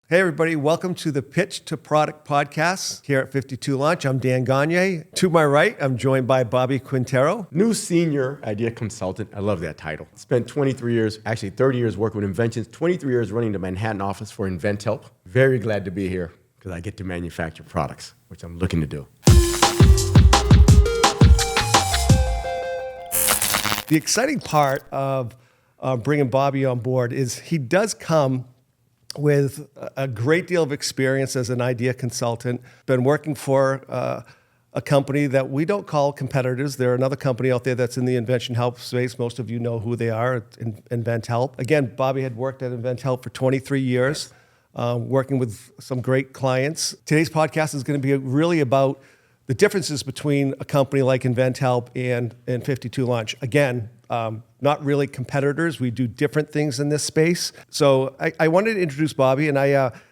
Hey everybody, welcome to the Pitch to Product podcast here at 52 Launch. I'm Dan Gonyea. To my right, I'm joined by Bobby Quintero. New senior idea consultant. I love that title. Spent 23 years, actually 30 years working with Inventions, 23 years running the Manhattan office for InventHelp. Very glad to be here because I get to manufacture products, which I'm looking to do. The exciting part of bringing Bobby on board is he does come with a great deal of experience as an idea consultant. Been working for a company that we don't call competitors. They're another company out there that's in the InventionHelp space. Most of you know who they are, InventHelp. Again, Bobby had worked at InventHelp for 23 years, working with some great clients. Today's podcast is going to be really about the differences between a company like InventHelp and 52 Launch. Again, not really competitors. We do different things in this space. So I wanted to introduce Bobby, and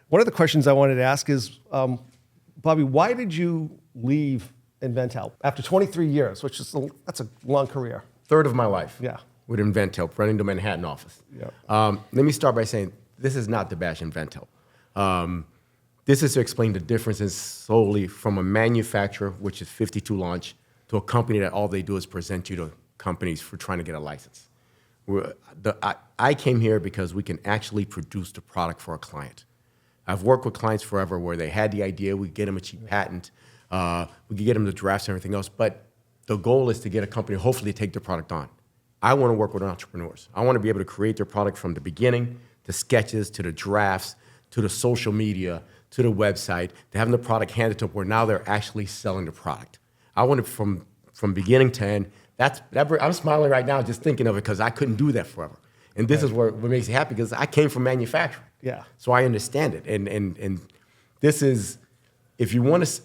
one of the questions I wanted to ask is, Bobby, why did you leave InventHelp after 23 years, that's a long career? Third of my life. Yeah. With InventHelp, running the Manhattan office. Yeah. Let me start by saying this is not to bash InventHelp. This is to explain the differences solely from a manufacturer, which is 52 Launch, to a company that all they do is present you to companies for trying to get a license. I came here because we can actually produce the product for a client. I've worked with clients forever where they had the idea, we get them a cheap patent, we could get them the drafts and everything else, but the goal is to get a company hopefully to take their product on. I want to work with entrepreneurs. I want to be able to create their product from the beginning, to sketches, to the drafts, to the social media, to the website, to having the product handed to them where now they're actually selling the product. I want it from beginning to end. I'm smiling right now just thinking of it because I couldn't do that forever. And this is what makes me happy because I came from manufacturing. Yeah. So I understand it. And this is, if you want to,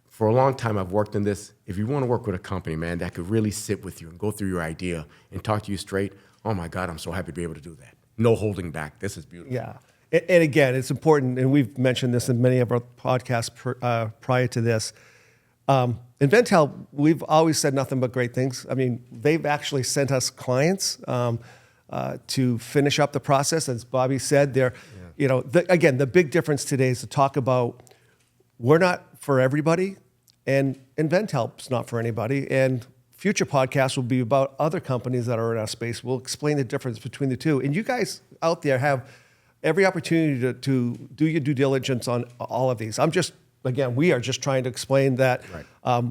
for a long time I've worked in this, if you want to work with a company, man, that could really sit with you and go through your idea and talk to you straight, oh my God, I'm so happy to be able to do that. No holding back. This is beautiful. Yeah. And again, it's important, and we've mentioned this in many of our podcasts prior to this. InventHelp, we've always said nothing but great things. I mean, they've actually sent us clients to finish up the process. As Bobby said, again, the big difference today is to talk about we're not for everybody, and InventHelp's not for anybody. And future podcasts will be about other companies that are in our space. We'll explain the difference between the two. And you guys out there have every opportunity to do your due diligence on all of these. We are just trying to explain that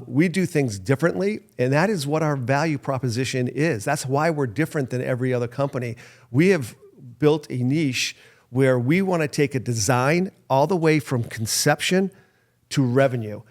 we do things differently, and that is what our value proposition is. That's why we're different than every other company. We have built a niche where we want to take a design all the way from conception to revenue.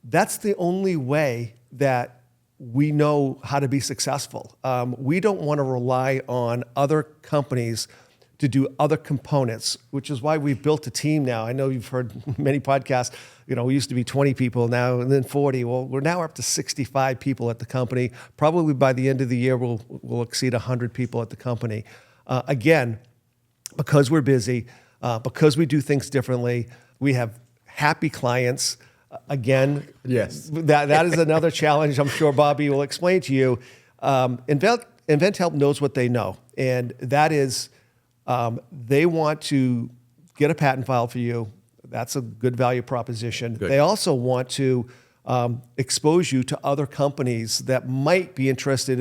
That's the only way that we know how to be successful. We don't want to rely on other companies to do other components, which is why we've built a team now. I know you've heard many podcasts, we used to be 20 people now and then 40. Well, we're now up to 65 people at the company. Probably by the end of the year, we'll exceed 100 people at the company. Again, because we're busy, because we do things differently, we have happy clients. Again, yes, that is another challenge I'm sure Bobby will explain to you. InventHelp knows what they know, and that is, they want to get a patent file for you. That's a good value proposition. Good. They also want to expose you to other companies that might be interested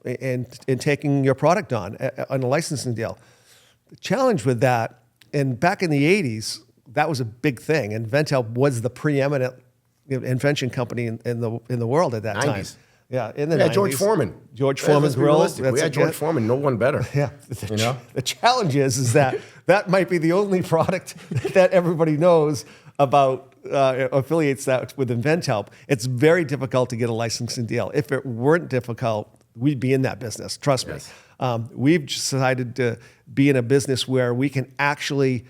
in taking your product on a licensing deal. The challenge with that, and back in the 80s, that was a big thing. InventHelp was the preeminent invention company in the world at that 90s. Time. Yeah, in the 90s. George Foreman. George Foreman's grill. We had George Foreman, no one better. Yeah. The challenge is that might be the only product that everybody knows about, affiliates that with InventHelp. It's very difficult to get a licensing deal. If it weren't difficult, we'd be in that business, trust me. We've decided to be in a business where we can actually,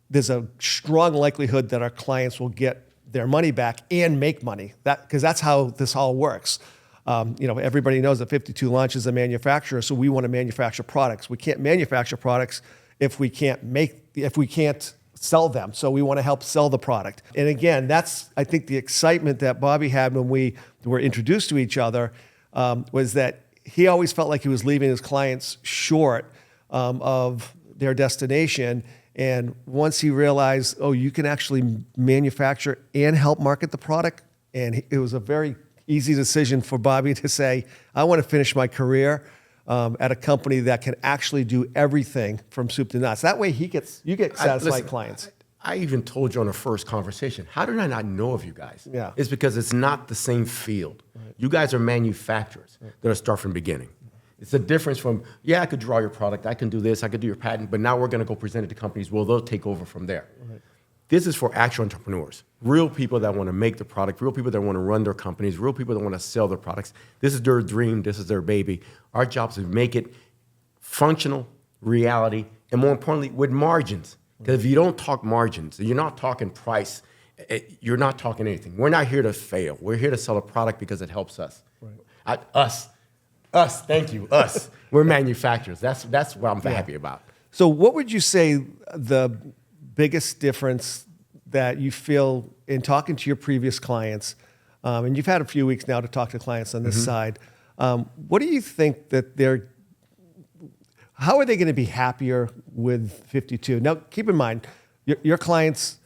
there's a strong likelihood that our clients will get their money back and make money, because that's how this all works. Everybody knows that 52 Launch is a manufacturer, so we want to manufacture products. We can't manufacture products if we can't sell them. So we want to help sell the product. And again, that's, I think, the excitement that Bobby had when we were introduced to each other, was that he always felt like he was leaving his clients short of their destination. And once he realized, oh, you can actually manufacture and help market the product, and it was a very easy decision for Bobby to say, I want to finish my career at a company that can actually do everything from soup to nuts. That way you get satisfied clients. I even told you on the first conversation, how did I not know of you guys? Yeah. It's because it's not the same field. Right. You guys are manufacturers that are start from the beginning. It's a difference from, yeah, I could draw your product, I can do this, I could do your patent, but now we're going to go present it to companies. Well, they'll take over from there. Right. This is for actual entrepreneurs, real people that want to make the product, real people that want to run their companies, real people that want to sell their products. This is their dream. This is their baby. Our job is to make it functional, reality, and more importantly, with margins. Because if you don't talk margins, you're not talking price, you're not talking anything. We're not here to fail. We're here to sell a product because it helps us. Right. Us, thank you, us. We're manufacturers. That's what I'm happy about. So what would you say the biggest difference that you feel in talking to your previous clients, and you've had a few weeks now to talk to clients on this side, what do you think that how are they going to be happier with 52? Now, keep in mind, your clients,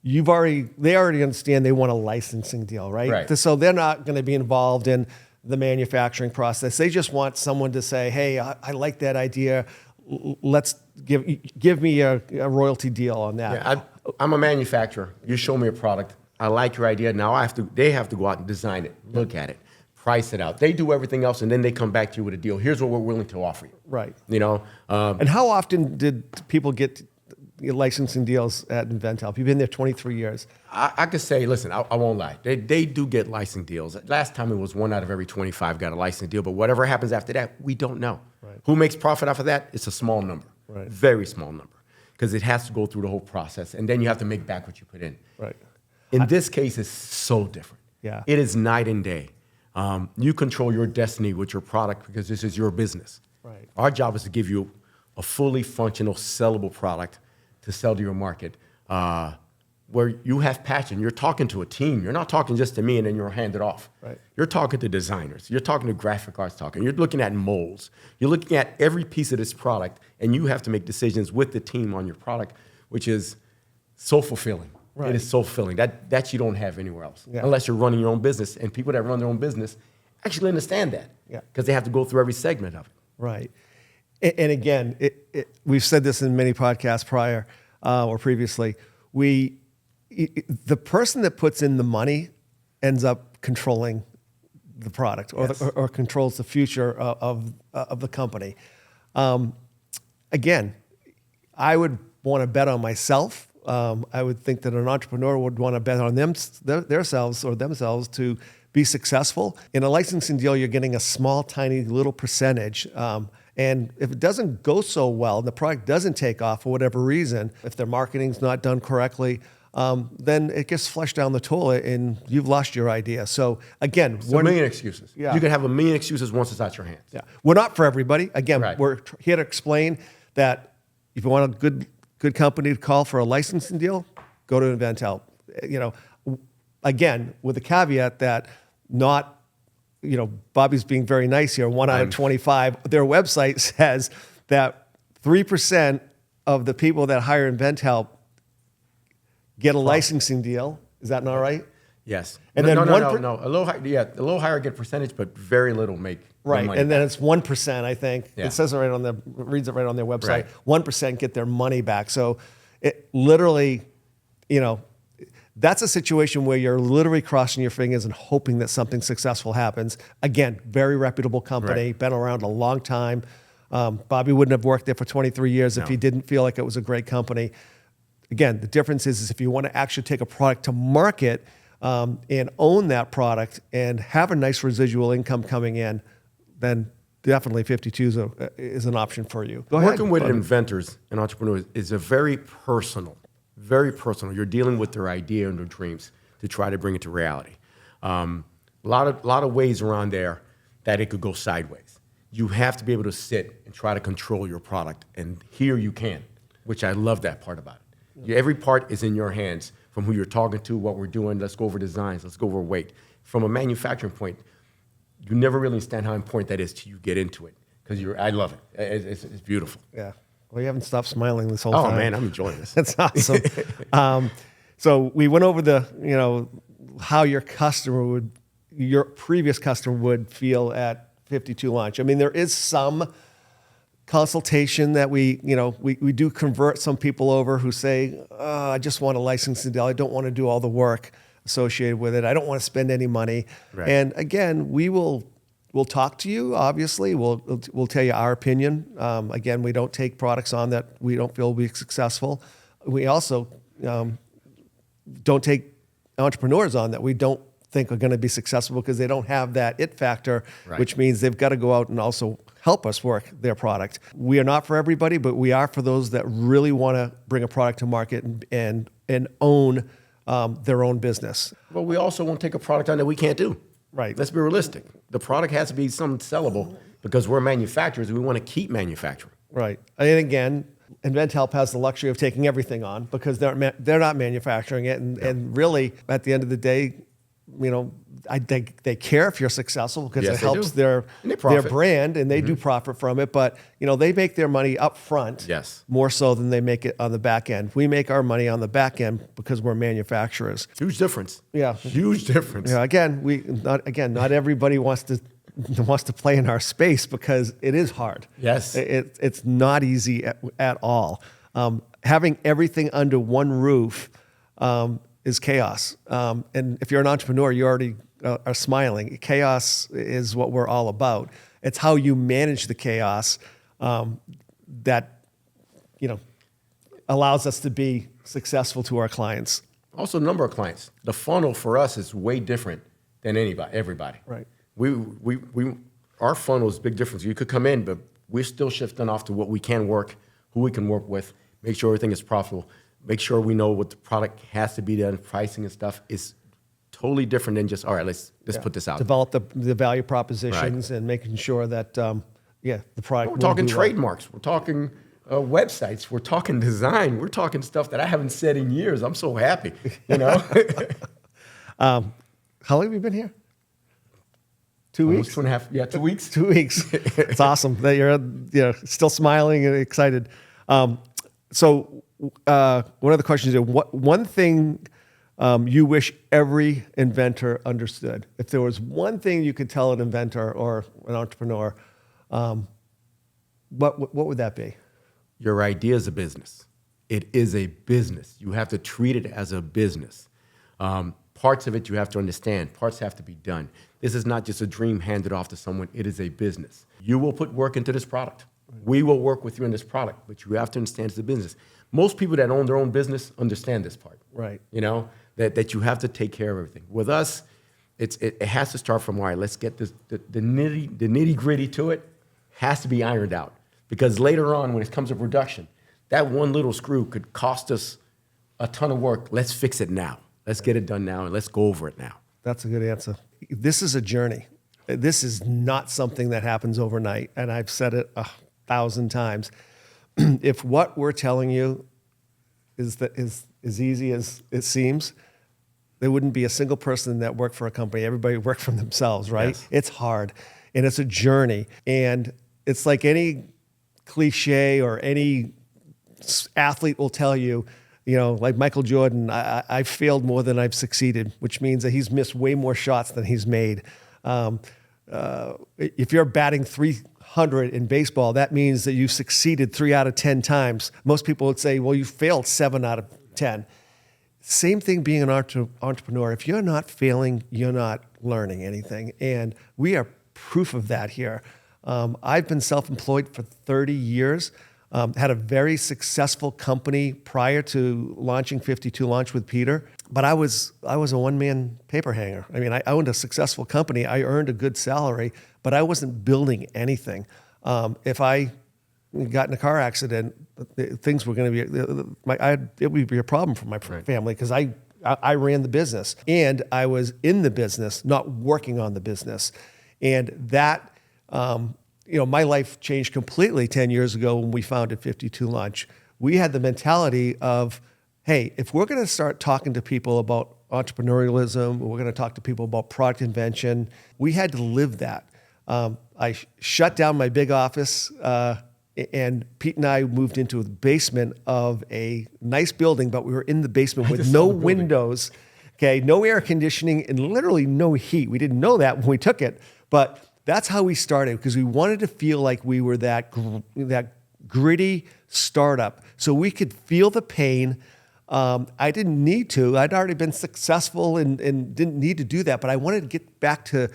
they already understand they want a licensing deal, right? So they're not going to be involved in the manufacturing process. They just want someone to say, hey, I like that idea. Let's give me a royalty deal on that. Yeah, I'm a manufacturer. You show me a product. I like your idea. Now they have to go out and design it, look at it, price it out. They do everything else, and then they come back to you with a deal. Here's what we're willing to offer you. Right. And how often did people get licensing deals at InventHelp? You've been there 23 years. I could say, listen, I won't lie. They do get licensing deals. Last time it was 1 out of every 25 got a licensing deal, but whatever happens after that, we don't know. Right. Who makes profit off of that? It's a small number, very small number, because it has to go through the whole process, and then you have to make back what you put in. Right. In this case, it's so different. Yeah. It is night and day. You control your destiny with your product because this is your business. Right. Our job is to give you a fully functional, sellable product to sell to your market, where you have passion. You're talking to a team. You're not talking just to me and then you're handed off. Right. You're talking to designers. You're talking to graphic arts talking. You're looking at molds. You're looking at every piece of this product, and you have to make decisions with the team on your product, which is so fulfilling. Right. It is so fulfilling. That you don't have anywhere else, unless you're running your own business. And people that run their own business actually understand that because they have to go through every segment of it. Right. And again, we've said this in many podcasts prior or previously. The person that puts in the money ends up controlling the product or controls the future of the company. Again, I would want to bet on myself. I would think that an entrepreneur would want to bet on themselves to be successful. In a licensing deal, you're getting a small, tiny little percentage. And if it doesn't go so well, the product doesn't take off for whatever reason, if their marketing's not done correctly, then it gets flushed down the toilet and you've lost your idea. So again, it's a million excuses. Yeah. You can have a million excuses once it's out your hands. Yeah. We're not for everybody. Again, we're here to explain that if you want a good company to call for a licensing deal, go to InventHelp. Again, with the caveat that Bobby's being very nice here, 1 out of 25. Their website says that 3% of the people that hire InventHelp get a licensing deal. Is that not right? Yes. And no. A little higher get percentage, but very little make right. money And then it's 1%, I think. Yeah. It says it reads it right on their website. 1% get their money back. So it literally, that's a situation where you're literally crossing your fingers and hoping that something successful happens. Again, very reputable company, been around a long time. Bobby wouldn't have worked there for 23 years if he didn't feel like it was a great company. Again, the difference is if you want to actually take a product to market and own that product and have a nice residual income coming in, then definitely 52 is an option for you. Working with inventors and entrepreneurs is a very personal. You're dealing with their idea and their dreams to try to bring it to reality. A lot of ways around there that it could go sideways. You have to be able to sit and try to control your product, and here you can, which I love that part about it. Every part is in your hands, from who you're talking to, what we're doing. Let's go over designs. Let's go over weight. From a manufacturing point, you never really understand how important that is till you get into it, because I love it. It's beautiful. Yeah. Well, you haven't stopped smiling this whole Oh time. man, I'm enjoying this. That's awesome. So we went over how your previous customer would feel at 52 launch. I mean, there is some consultation that we do convert some people over who say, I just want a licensing deal. I don't want to do all the work associated with it. I don't want to spend any money. Right. And again, we'll talk to you. Obviously, we'll tell you our opinion. Again, we don't take products on that we don't feel will be successful. We also don't take entrepreneurs on that we don't think are going to be successful because they don't have that it factor, Right. which means they've got to go out and also help us work their product. We are not for everybody, but we are for those that really want to bring a product to market and own their own business. But we also won't take a product on that we can't do. Right. Let's be realistic. The product has to be something sellable because we're manufacturers and we want to keep manufacturing. Right. And again, InventHelp has the luxury of taking everything on because they're not manufacturing it. And really, at the end of the day, they care if you're successful because Yes, it they helps do. their And they profit. brand and they do profit from it. But, they make their money up front Yes. more so than they make it on the back end. We make our money on the back end because we're manufacturers. Huge difference. Yeah. Huge difference. Yeah, not everybody wants to play in our space because it is hard. Yes. It's not easy at all. Having everything under one roof is chaos. And if you're an entrepreneur, you already are smiling. Chaos is what we're all about. It's how you manage the chaos that allows us to be successful to our clients. Also, number of clients. The funnel for us is way different than everybody. Right. Our funnel is a big difference. You could come in, but we're still shifting off to what we can work, who we can work with, make sure everything is profitable, make sure we know what the product has to be done, pricing and stuff is totally different than just, all right, let's put this out. Develop the value propositions and making sure that, the product We're will talking do well. trademarks. We're talking websites. We're talking design. We're talking stuff that I haven't said in years. I'm so happy, How long have you been here? 2 weeks? 2.5, yeah, 2 weeks. 2 weeks. It's awesome that you're still smiling and excited. So one of the questions is, what one thing you wish every inventor understood? If there was one thing you could tell an inventor or an entrepreneur, what would that be? Your idea is a business. It is a business. You have to treat it as a business. Parts of it you have to understand. Parts have to be done. This is not just a dream handed off to someone. It is a business. You will put work into this product. We will work with you in this product, but you have to understand it's a business. Most people that own their own business understand this part. Right. That you have to take care of everything. With us, it has to start from, all right, let's get this, the nitty gritty to it has to be ironed out. Because later on, when it comes to production, that one little screw could cost us a ton of work. Let's fix it now. Let's get it done now, and let's go over it now. That's a good answer. This is a journey. This is not something that happens overnight, and I've said it 1,000 times. If what we're telling you is as easy as it seems, there wouldn't be a single person that worked for a company. Everybody worked for themselves, right? Yes. It's hard, and it's a journey, and it's like any cliche or any athlete will tell you, like Michael Jordan, I failed more than I've succeeded, which means that he's missed way more shots than he's made. If you're batting 300 in baseball, that means that you've succeeded 3 out of 10 times. Most people would say, well, you failed 7 out of 10. Same thing being an entrepreneur. If you're not failing, you're not learning anything. And we are proof of that here. I've been self-employed for 30 years. Had a very successful company prior to launching 52 Launch with Peter, but I was a one-man paper hanger. I mean, I owned a successful company. I earned a good salary, but I wasn't building anything. If I got in a car accident, things were going to be, it would be a problem for my family because I ran the business and I was in the business, not working on the business. And that, my life changed completely 10 years ago when we founded 52 Launch. We had the mentality of, hey, if we're going to start talking to people about entrepreneurialism, we're going to talk to people about product invention, we had to live that. I shut down my big office And Pete and I moved into the basement of a nice building, but we were in the basement with just no saw the building. windows, okay, no air conditioning, and literally no heat. We didn't know that when we took it, but that's how we started, because we wanted to feel like we were that gritty startup, so we could feel the pain. I didn't need to. I'd already been successful and didn't need to do that, but I wanted to get back to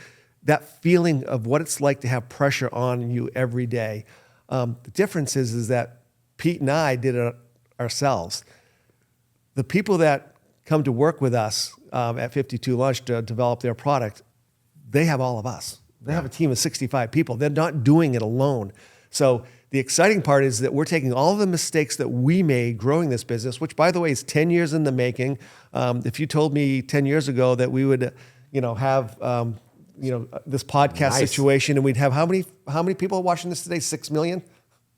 that feeling of what it's like to have pressure on you every day. The difference is that Pete and I did it ourselves. The people that come to work with us at 52 Launch to develop their product, they have all of us. They have a team of 65 people. They're not doing it alone. So the exciting part is that we're taking all of the mistakes that we made growing this business, which, by the way, is 10 years in the making. If you told me 10 years ago that we would, have this podcast situation, and we'd have how many people watching this today? 6 million?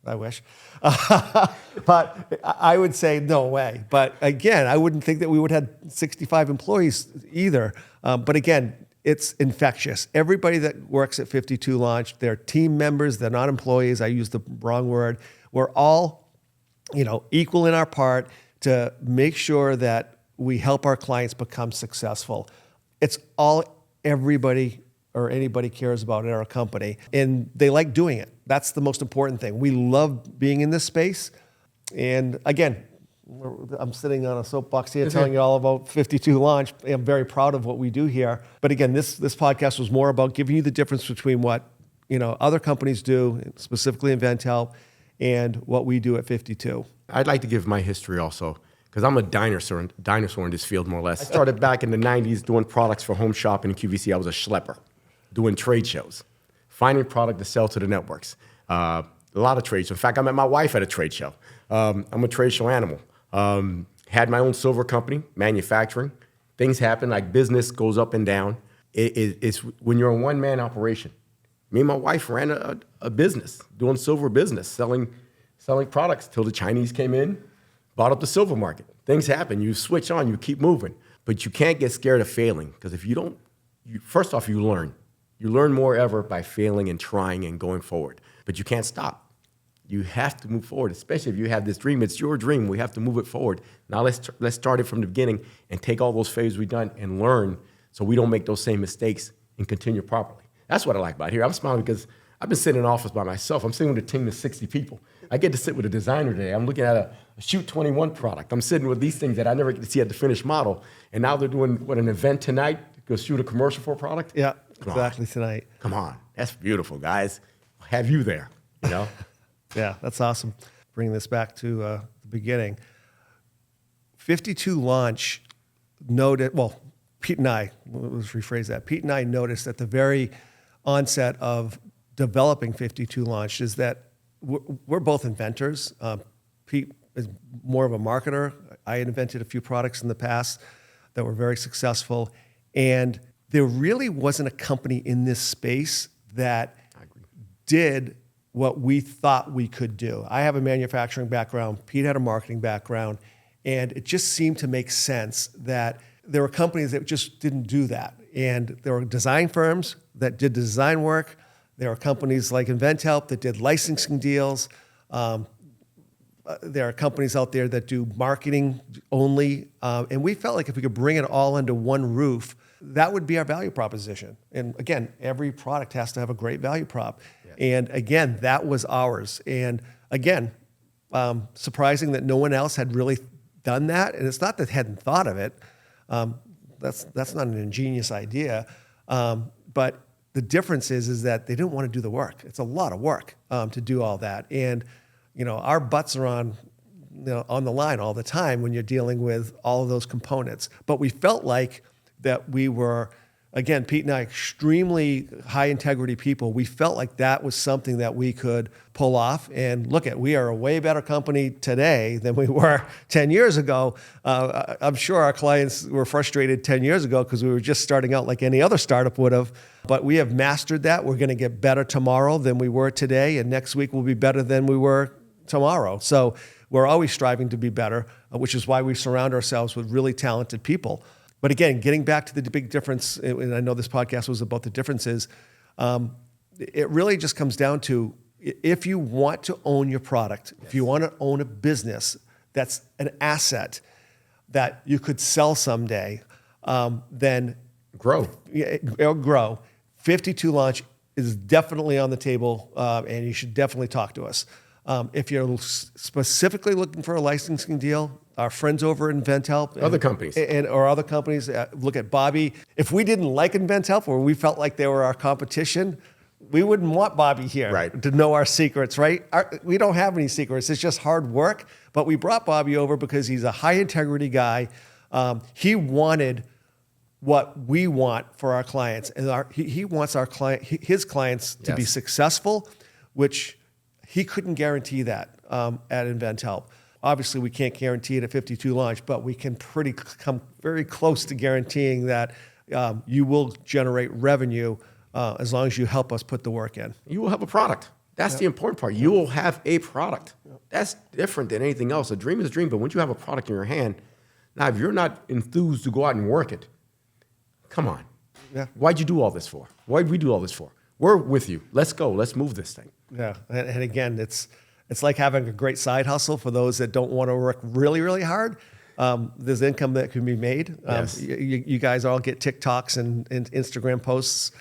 I wish. But I would say no way. But again, I wouldn't think that we would have 65 employees either. But again, it's infectious. Everybody that works at 52 Launch, they're team members, they're not employees. I used the wrong word. We're all, equal in our part to make sure that we help our clients become successful. It's all everybody or anybody cares about at our company, and they like doing it. That's the most important thing. We love being in this space. And again, I'm sitting on a soapbox here telling you all about 52 Launch. I'm very proud of what we do here. But again, this podcast was more about giving you the difference between what other companies do, specifically InventHelp, and what we do at 52. I'd like to give my history also, because I'm a dinosaur in this field, more or less. I started back in the 90s doing products for home shopping and QVC. I was a schlepper, doing trade shows, finding product to sell to the networks. A lot of trade shows. In fact, I met my wife at a trade show. I'm a trade show animal. Had my own silver company, manufacturing. Things happen, like business goes up and down. It's when you're a one-man operation. Me and my wife ran a business, doing silver business, selling products till the Chinese came in, bought up the silver market. Things happen. You switch on, you keep moving. But you can't get scared of failing, because if you don't, first off, you learn. You learn more ever by failing and trying and going forward. But you can't stop. You have to move forward, especially if you have this dream. It's your dream. We have to move it forward. Now let's start it from the beginning and take all those failures we've done and learn, so we don't make those same mistakes and continue properly. That's what I like about here. I'm smiling because I've been sitting in an office by myself. I'm sitting with a team of 60 people. I get to sit with a designer today. I'm looking at a Shoot 21 product. I'm sitting with these things that I never get to see at the finished model. And now they're doing, an event tonight, go shoot a commercial for a product? Yeah, exactly, tonight. Come on. That's beautiful, guys. I'll have you there, Yeah, that's awesome. Bringing this back to the beginning. 52 Launch noted, Pete and I, let's rephrase that. Pete and I noticed at the very onset of developing 52 Launch is that we're both inventors. Pete is more of a marketer. I had invented a few products in the past that were very successful. And there really wasn't a company in this space that did what we thought we could do. I have a manufacturing background. Pete had a marketing background. And it just seemed to make sense that there were companies that just didn't do that. And there were design firms that did design work. There are companies like InventHelp that did licensing deals. There are companies out there that do marketing only. And we felt like if we could bring it all under one roof, that would be our value proposition. And again, every product has to have a great value prop. Yeah. And again, that was ours. And again, surprising that no one else had really done that. And it's not that they hadn't thought of it. That's not an ingenious idea. But the difference is that they didn't want to do the work. It's a lot of work to do all that. And our butts are on the line all the time when you're dealing with all of those components. But we felt like that we were, again, Pete and I, extremely high integrity people. We felt like that was something that we could pull off. And look we are a way better company today than we were 10 years ago. I'm sure our clients were frustrated 10 years ago because we were just starting out like any other startup would have. But we have mastered that. We're going to get better tomorrow than we were today. And next week we'll be better than we were tomorrow. So we're always striving to be better, which is why we surround ourselves with really talented people. But again, getting back to the big difference, and I know this podcast was about the differences, it really just comes down to if you want to own your product, if you want to own a business that's an asset that you could sell someday, then Grow. it'll grow. 52 Launch is definitely on the table, and you should definitely talk to us. If you're specifically looking for a licensing deal, our friends over at InventHelp, Other companies. or other companies, look at Bobby. If we didn't like InventHelp, or we felt like they were our competition, we wouldn't want Bobby here Right. to know our secrets, right? We don't have any secrets. It's just hard work. But we brought Bobby over because he's a high integrity guy. He wanted what we want for our clients, and he wants his clients to be Yes. successful, which he couldn't guarantee that at InventHelp. Obviously, we can't guarantee it at 52 Launch, but we can come very close to guaranteeing that you will generate revenue as long as you help us put the work in. You will have a product. That's the important part. You will have a product. That's different than anything else. A dream is a dream, but once you have a product in your hand, now if you're not enthused to go out and work it, come on. Yeah. Why'd you do all this for? Why'd we do all this for? We're with you. Let's go. Let's move this thing. Yeah, and again, it's like having a great side hustle for those that don't want to work really, really hard. There's income that can be made. Yes. You guys all get TikToks and Instagram posts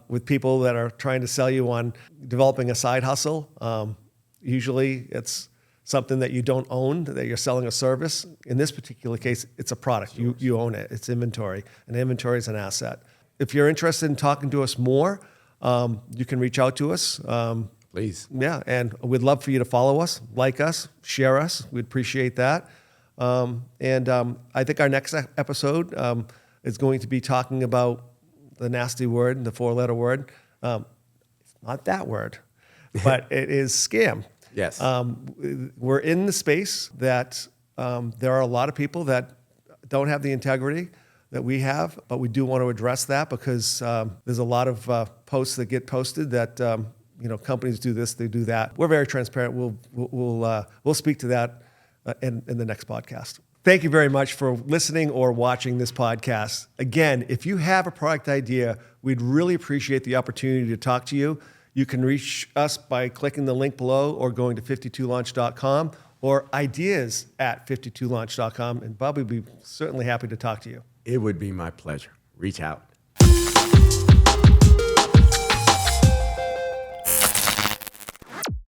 with people that are trying to sell you on developing a side hustle. Usually it's something that you don't own, that you're selling a service. In this particular case, it's a product. You own it. It's inventory, and inventory is an asset. If you're interested in talking to us more, you can reach out to us. Please. Yeah, and we'd love for you to follow us, like us, share us. We'd appreciate that. I think our next episode is going to be talking about the nasty word, the 4-letter word. It's not that word, but it is scam. Yes. We're in the space that there are a lot of people that don't have the integrity that we have, but we do want to address that because there's a lot of posts that get posted that companies do this, they do that. We're very transparent. We'll speak to that in the next podcast. Thank you very much for listening or watching this podcast. Again, if you have a product idea, we'd really appreciate the opportunity to talk to you. You can reach us by clicking the link below or going to 52launch.com or ideas@52launch.com. And Bob would be certainly happy to talk to you. It would be my pleasure. Reach out.